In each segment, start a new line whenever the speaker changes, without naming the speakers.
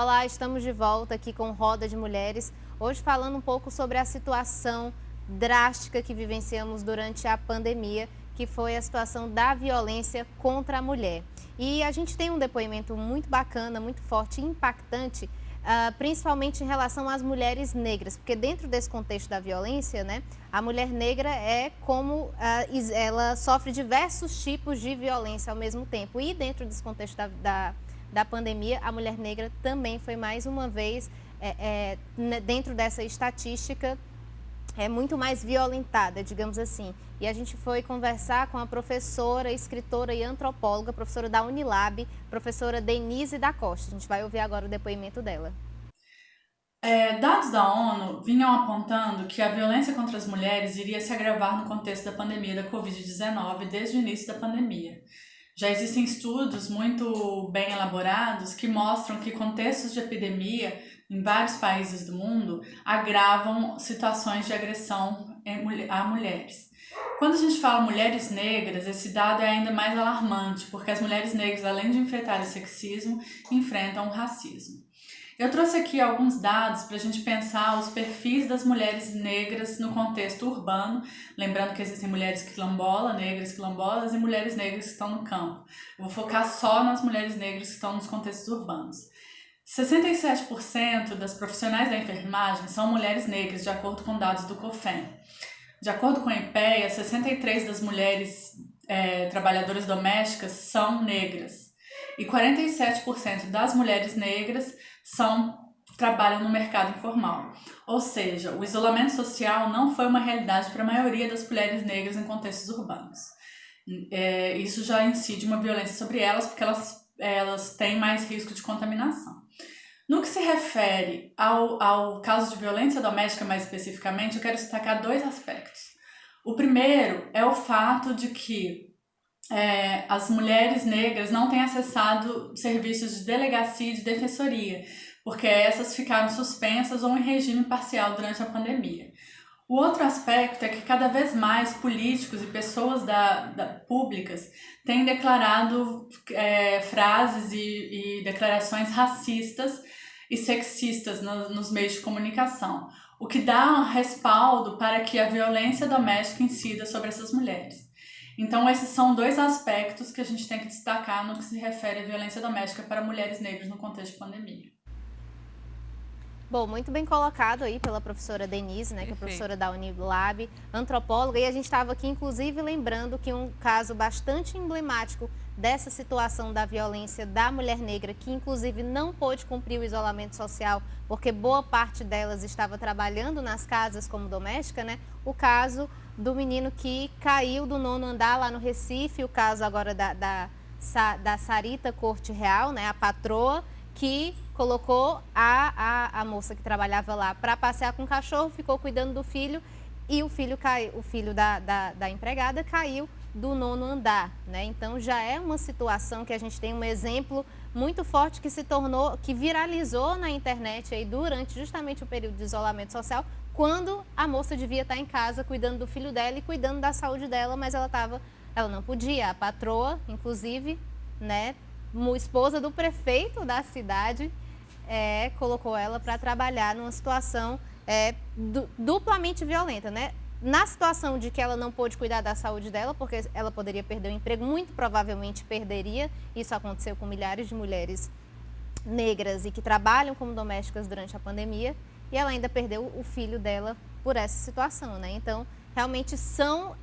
Olá, estamos de volta aqui com Roda de Mulheres, hoje falando um pouco sobre a situação drástica que vivenciamos durante a pandemia, que foi a situação da violência contra a mulher. E a gente tem um depoimento muito bacana, muito forte e impactante, principalmente em relação às mulheres negras, porque dentro desse contexto da violência, né, a mulher negra é como ela sofre diversos tipos de violência ao mesmo tempo. E dentro desse contexto da pandemia, a mulher negra também foi mais uma vez, dentro dessa estatística, muito mais violentada, digamos assim. E a gente foi conversar com a professora, escritora e antropóloga, professora da Unilab, professora Denise da Costa. A gente vai ouvir agora o depoimento dela.
Dados da ONU vinham apontando que a violência contra as mulheres iria se agravar no contexto da pandemia da Covid-19 desde o início da pandemia. Já existem estudos muito bem elaborados que mostram que contextos de epidemia em vários países do mundo agravam situações de agressão a mulheres. Quando a gente fala mulheres negras, esse dado é ainda mais alarmante, porque as mulheres negras, além de enfrentar o sexismo, enfrentam o racismo. Eu trouxe aqui alguns dados para a gente pensar os perfis das mulheres negras no contexto urbano, lembrando que existem mulheres negras quilombolas e mulheres negras que estão no campo. Eu vou focar só nas mulheres negras que estão nos contextos urbanos. 67% das profissionais da enfermagem são mulheres negras, de acordo com dados do COFEM. De acordo com a IPEA, 63% das mulheres trabalhadoras domésticas são negras. E 47% das mulheres negras trabalham no mercado informal. Ou seja, o isolamento social não foi uma realidade para a maioria das mulheres negras em contextos urbanos. Isso já incide uma violência sobre elas, porque elas têm mais risco de contaminação. No que se refere ao caso de violência doméstica mais especificamente, eu quero destacar dois aspectos. O primeiro é o fato de que as mulheres negras não têm acessado serviços de delegacia e de defensoria, porque essas ficaram suspensas ou em regime parcial durante a pandemia. O outro aspecto é que cada vez mais políticos e pessoas públicas têm declarado frases e declarações racistas e sexistas nos meios de comunicação, o que dá um respaldo para que a violência doméstica incida sobre essas mulheres. Então, esses são dois aspectos que a gente tem que destacar no que se refere à violência doméstica para mulheres negras no contexto de pandemia.
Bom, muito bem colocado aí pela professora Denise, né, que é professora da Unilab, antropóloga, e a gente estava aqui, inclusive, lembrando que um caso bastante emblemático dessa situação da violência da mulher negra, que inclusive não pôde cumprir o isolamento social, porque boa parte delas estava trabalhando nas casas como doméstica, né? O caso do menino que caiu do 9º andar lá no Recife, o caso agora da Sarita Corte Real, né, a patroa, que colocou a moça que trabalhava lá para passear com o cachorro, ficou cuidando do filho e o filho da empregada caiu do 9º andar, né? Então já é uma situação que a gente tem um exemplo muito forte que viralizou na internet aí durante justamente o período de isolamento social, quando a moça devia estar em casa cuidando do filho dela e cuidando da saúde dela, mas ela não podia. A patroa, inclusive, né, esposa do prefeito da cidade, colocou ela para trabalhar numa situação duplamente violenta, né? Na situação de que ela não pôde cuidar da saúde dela, porque ela poderia perder o emprego, muito provavelmente perderia. Isso aconteceu com milhares de mulheres negras e que trabalham como domésticas durante a pandemia, e ela ainda perdeu o filho dela por essa situação, né? Então, realmente são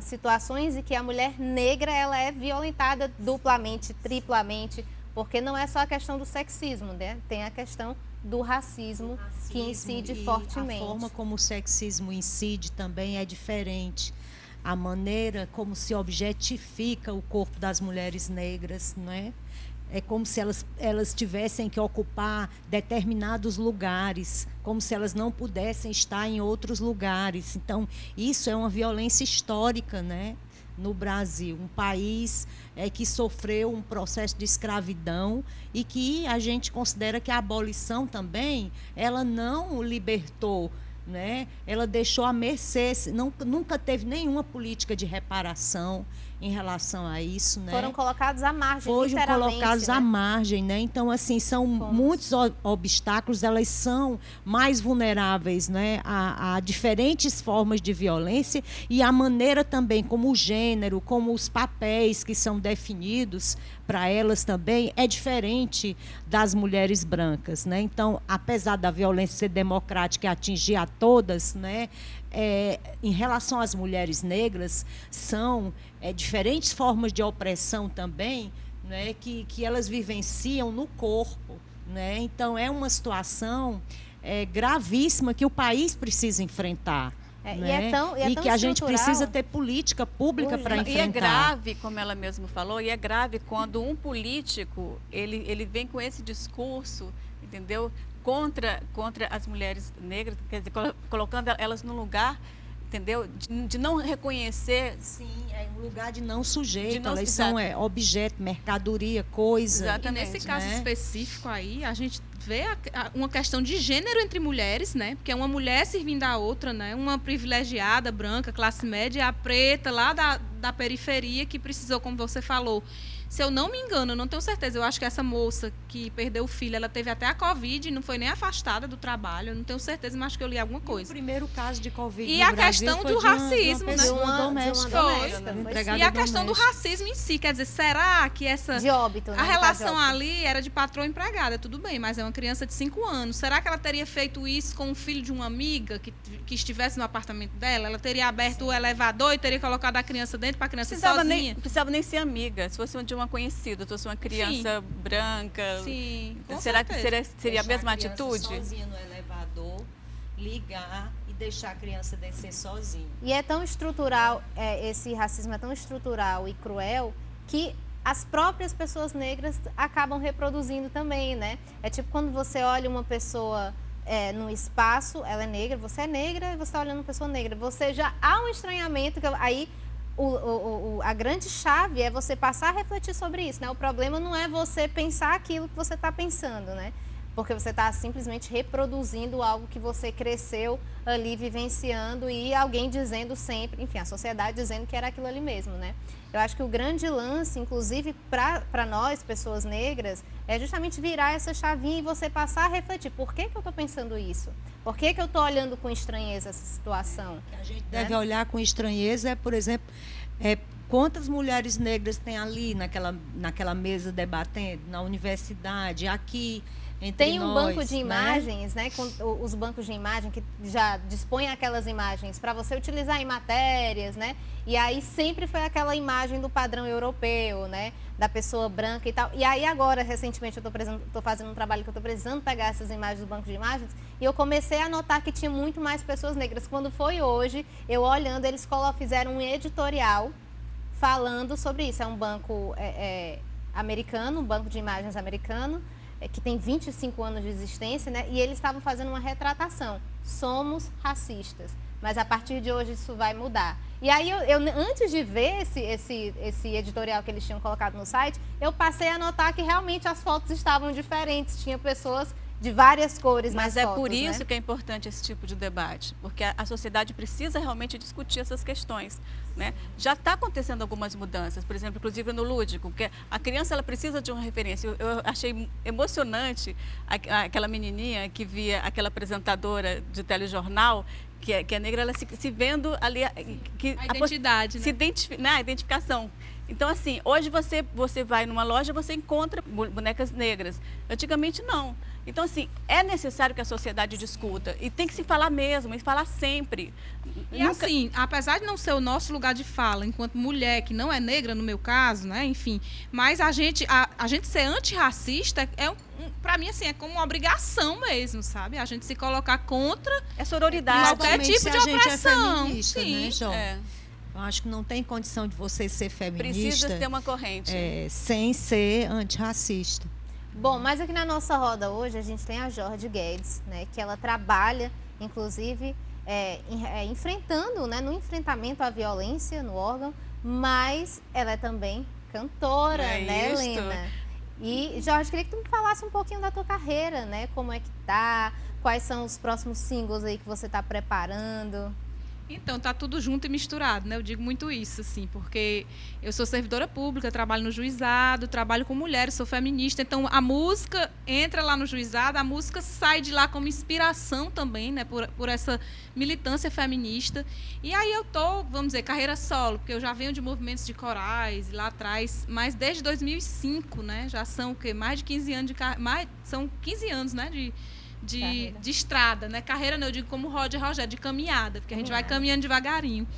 situações em que a mulher negra ela é violentada duplamente, triplamente, porque não é só a questão do sexismo, né? Tem a questão do racismo que incide fortemente.
A forma como o sexismo incide também é diferente. A maneira como se objetifica o corpo das mulheres negras, não é? É como se elas tivessem que ocupar determinados lugares, como se elas não pudessem estar em outros lugares. Então, isso é uma violência histórica, né? No Brasil, um país que sofreu um processo de escravidão e que a gente considera que a abolição também, ela não o libertou, né? Ela deixou à mercê, nunca teve nenhuma política de reparação. em relação a isso, né?
Foram colocados à margem,
Foram
literalmente,
colocados
né?
à margem, né? Então, assim, são muitos obstáculos, elas são mais vulneráveis, né? A diferentes formas de violência e a maneira também como o gênero, como os papéis que são definidos para elas também é diferente das mulheres brancas, né? Então, apesar da violência ser democrática e atingir a todas, né? Em relação às mulheres negras, são diferentes formas de opressão também, né? Que elas vivenciam no corpo, né? Então, é uma situação gravíssima que o país precisa enfrentar. Né? E que a gente precisa ter política pública para enfrentar.
E é grave, como ela mesma falou, e é grave quando um político ele vem com esse discurso, entendeu? Contra as mulheres negras, quer dizer, colocando elas no lugar, entendeu? De não reconhecer.
Sim, é um lugar de não sujeito, elas são objeto, mercadoria, coisa.
Exatamente. E nesse caso específico aí, a gente vê uma questão de gênero entre mulheres, né? Porque é uma mulher servindo a outra, né? Uma privilegiada, branca, classe média, a preta lá da periferia que precisou, como você falou. Se eu não me engano, eu não tenho certeza, eu acho que essa moça que perdeu o filho, ela teve até a Covid, não foi nem afastada do trabalho, eu não tenho certeza, mas acho que eu li alguma coisa.
O primeiro caso de Covid
e
no
a
Brasil
questão
foi
do racismo,
né?
De uma
doméstica.
E a questão do racismo em si, quer dizer, será que essa...
De óbito, né?
A relação ali era de patroa empregada, tudo bem, mas é uma criança de 5 anos. Será que ela teria feito isso com o filho de uma amiga que estivesse no apartamento dela? Ela teria aberto o elevador e teria colocado a criança dentro para a criança sozinha?
Não precisava nem ser amiga, se fosse de uma conhecida, se fosse uma criança branca.
Sim,
será que seria a mesma atitude?
Sozinha no elevador, ligar e deixar a criança descer sozinha.
E é tão estrutural, esse racismo é tão estrutural e cruel que as próprias pessoas negras acabam reproduzindo também, né? É tipo quando você olha uma pessoa no espaço, ela é negra, você é negra e você está olhando uma pessoa negra. Você já há um estranhamento, aí a grande chave é você passar a refletir sobre isso, né? O problema não é você pensar aquilo que você está pensando, né? Porque você está simplesmente reproduzindo algo que você cresceu ali vivenciando e alguém dizendo sempre, enfim, a sociedade dizendo que era aquilo ali mesmo, né? Eu acho que o grande lance, inclusive para nós, pessoas negras, é justamente virar essa chavinha e você passar a refletir. Por que eu estou pensando isso? Por que eu estou olhando com estranheza essa situação?
A gente deve olhar com estranheza, por exemplo, quantas mulheres negras tem ali naquela mesa debatendo, na universidade, aqui...
Tem um banco de imagens, né? Com os bancos de imagem que já dispõem aquelas imagens para você utilizar em matérias, né? E aí sempre foi aquela imagem do padrão europeu, né? Da pessoa branca e tal. E aí agora, recentemente, eu estou fazendo um trabalho que eu estou precisando pegar essas imagens do banco de imagens e eu comecei a notar que tinha muito mais pessoas negras. Quando foi hoje, eu olhando, eles fizeram um editorial falando sobre isso. É um banco americano, um banco de imagens americano, que tem 25 anos de existência, né? E eles estavam fazendo uma retratação. Somos racistas, mas a partir de hoje isso vai mudar. E aí, eu antes de ver esse editorial que eles tinham colocado no site, eu passei a notar que realmente as fotos estavam diferentes. Tinha pessoas de várias cores nas fotos.
Mas é por isso,
né?
que é importante esse tipo de debate, porque a sociedade precisa realmente discutir essas questões, né? Já está acontecendo algumas mudanças, por exemplo, inclusive no lúdico, porque a criança ela precisa de uma referência. Eu achei emocionante aquela menininha que via aquela apresentadora de telejornal, que é negra, ela se vendo ali...
A identidade,
né? A identificação. Então, assim, hoje você vai numa loja, você encontra bonecas negras. Antigamente, não. Então, assim, é necessário que a sociedade discuta. E tem que se falar mesmo, e falar sempre.
E assim, apesar de não ser o nosso lugar de fala, enquanto mulher, que não é negra no meu caso, né? Enfim, mas a gente ser antirracista para mim, assim, é como uma obrigação mesmo, sabe? A gente se colocar contra
sororidade.
qualquer tipo de opressão.
É feminista,
sim.
Né, João? Eu acho que não tem condição de você ser feminista.
Precisa ter uma corrente.
Sem ser antirracista.
Bom, mas aqui na nossa roda hoje a gente tem a Jorge Guedes, né? Que ela trabalha, inclusive, enfrentando, né? No enfrentamento à violência no órgão, mas ela é também cantora, né, Helena? E, Jorge, queria que tu me falasse um pouquinho da tua carreira, né? Como é que tá? Quais são os próximos singles aí que você está preparando?
Então, tá tudo junto e misturado, né? Eu digo muito isso, assim, porque eu sou servidora pública, trabalho no juizado, trabalho com mulheres, sou feminista, então a música entra lá no juizado, a música sai de lá como inspiração também, né? Por essa militância feminista. E aí eu tô, vamos dizer, carreira solo, porque eu já venho de movimentos de corais lá atrás, mas desde 2005, né? Já são o quê? Mais de 15 anos são 15 anos, né? De estrada, né? Carreira não, eu digo como Roger Rogério, de caminhada, porque a gente vai caminhando devagarinho.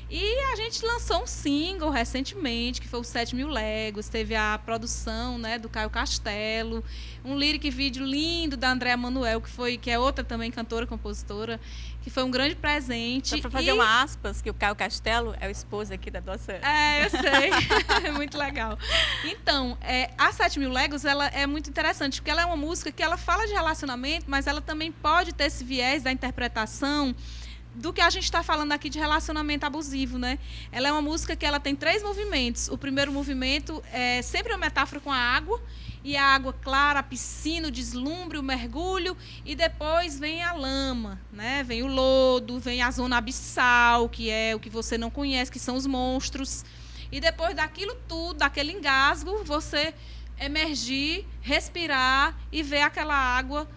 E a gente lançou um single recentemente, que foi o 7.000 Léguas, teve a produção, né, do Caio Castelo, um lyric vídeo lindo da Andréa Manuel, que é outra também cantora, compositora, que foi um grande presente.
Só para fazer uma aspas, que o Caio Castelo é o esposo aqui da nossa...
É, eu sei. É muito legal. Então, a 7.000 Léguas, ela é muito interessante, porque ela é uma música que ela fala de relacionamento, mas ela também pode ter esse viés da interpretação do que a gente está falando aqui de relacionamento abusivo, né? Ela é uma música que ela tem 3 movimentos. O primeiro movimento é sempre uma metáfora com a água, e a água clara, a piscina, o deslumbre, o mergulho, e depois vem a lama, né? Vem o lodo, vem a zona abissal, que é o que você não conhece, que são os monstros. E depois daquilo tudo, daquele engasgo, você emergir, respirar e ver aquela água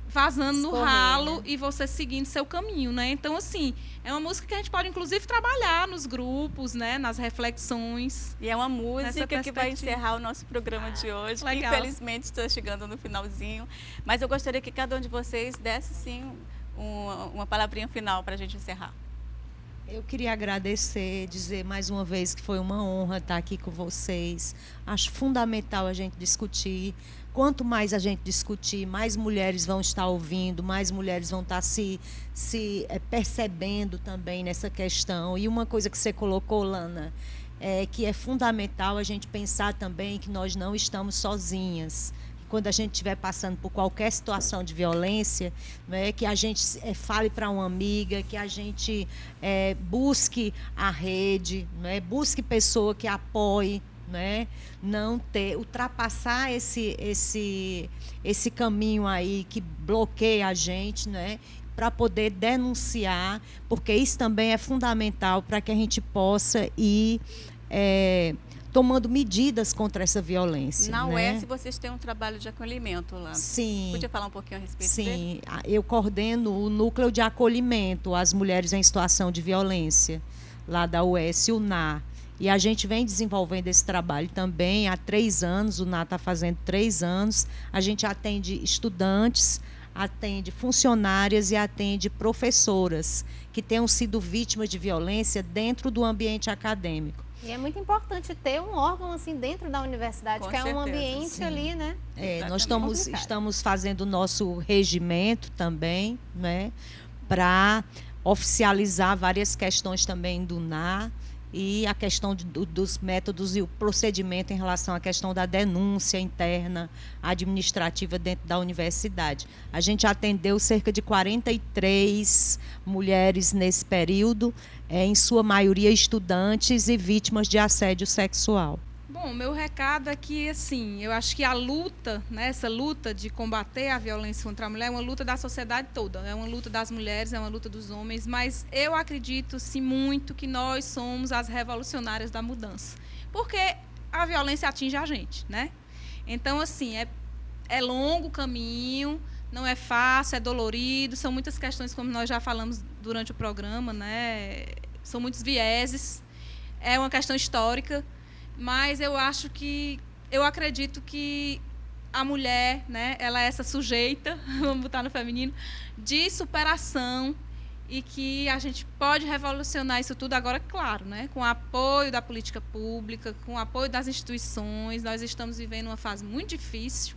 vazando no ralo, né? E você seguindo seu caminho, né? Então, assim, é uma música que a gente pode, inclusive, trabalhar nos grupos, né? Nas reflexões.
E é uma música que vai encerrar o nosso programa de hoje.
Legal.
Infelizmente, está chegando no finalzinho. Mas eu gostaria que cada um de vocês desse, sim, uma palavrinha final para a gente encerrar.
Eu queria agradecer, dizer mais uma vez que foi uma honra estar aqui com vocês. Acho fundamental a gente discutir. Quanto mais a gente discutir, mais mulheres vão estar ouvindo, mais mulheres vão estar se percebendo também nessa questão. E uma coisa que você colocou, Lana, que é fundamental a gente pensar também que nós não estamos sozinhas. Quando a gente estiver passando por qualquer situação de violência, né, que a gente fale para uma amiga, que a gente busque a rede, né, busque pessoa que apoie, né, ultrapassar esse caminho aí que bloqueia a gente, né, para poder denunciar, porque isso também é fundamental para que a gente possa ir tomando medidas contra essa violência.
Na
né?
UES vocês têm um trabalho de acolhimento lá.
Sim.
Podia falar um pouquinho a respeito
Sim,
dele?
eu coordeno o núcleo de acolhimento às mulheres em situação de violência, lá da UES, o NA. E a gente vem desenvolvendo esse trabalho também há 3 anos, o NA está fazendo 3 anos. A gente atende estudantes, atende funcionárias e atende professoras que tenham sido vítimas de violência dentro do ambiente acadêmico.
E é muito importante ter um órgão assim dentro da universidade,
Com
que
certeza,
é um ambiente
sim.
ali, né?
Nós estamos fazendo o nosso regimento também, né, para oficializar várias questões também do NA e a questão dos métodos e o procedimento em relação à questão da denúncia interna administrativa dentro da universidade. A gente atendeu cerca de 43 mulheres nesse período, em sua maioria estudantes e vítimas de assédio sexual.
Bom, meu recado é que, assim, eu acho que a luta, né, essa luta de combater a violência contra a mulher é uma luta da sociedade toda, é uma luta das mulheres, é uma luta dos homens, mas eu acredito, sim, muito que nós somos as revolucionárias da mudança, porque a violência atinge a gente, né? Então, assim, é longo o caminho, não é fácil, é dolorido, são muitas questões, como nós já falamos durante o programa, né? São muitos vieses, é uma questão histórica, mas eu acredito que a mulher, né, ela é essa sujeita, vamos botar no feminino, de superação, e que a gente pode revolucionar isso tudo agora, claro, né, com o apoio da política pública, com o apoio das instituições. Nós estamos vivendo uma fase muito difícil,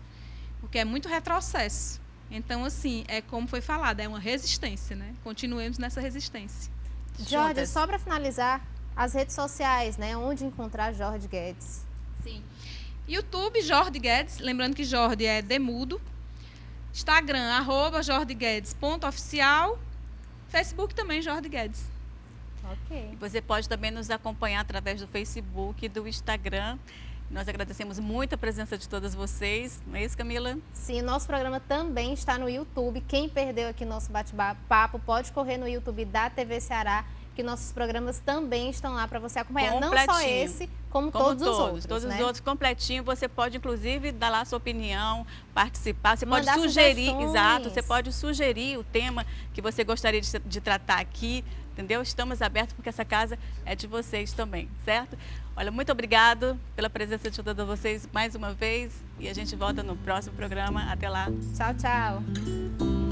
porque é muito retrocesso. Então, assim, como foi falado, é uma resistência, né? Continuemos nessa resistência.
Jorge, só para finalizar, as redes sociais, né? Onde encontrar Jorge Guedes?
Sim. YouTube, Jorge Guedes, lembrando que Jorge é demudo. Instagram, @jorgeguedes.oficial. Facebook também, Jorge Guedes.
Ok.
E você pode também nos acompanhar através do Facebook e do Instagram. Nós agradecemos muito a presença de todas vocês. Não é isso, Camila?
Sim, nosso programa também está no YouTube. Quem perdeu aqui nosso bate-papo pode correr no YouTube da TV Ceará que nossos programas também estão lá para você acompanhar. Não só
Completinho.
esse, como todos os outros.
Todos
né?
os outros completinho. Você pode, inclusive, dar lá a sua opinião, participar. Você pode
Mandar
sugerir,
sugestões.
exato, você pode sugerir o tema que você gostaria de tratar aqui, entendeu? Estamos abertos porque essa casa é de vocês também, certo? Olha, muito obrigado pela presença de todos vocês mais uma vez e a gente volta no próximo programa. Até lá.
Tchau, tchau.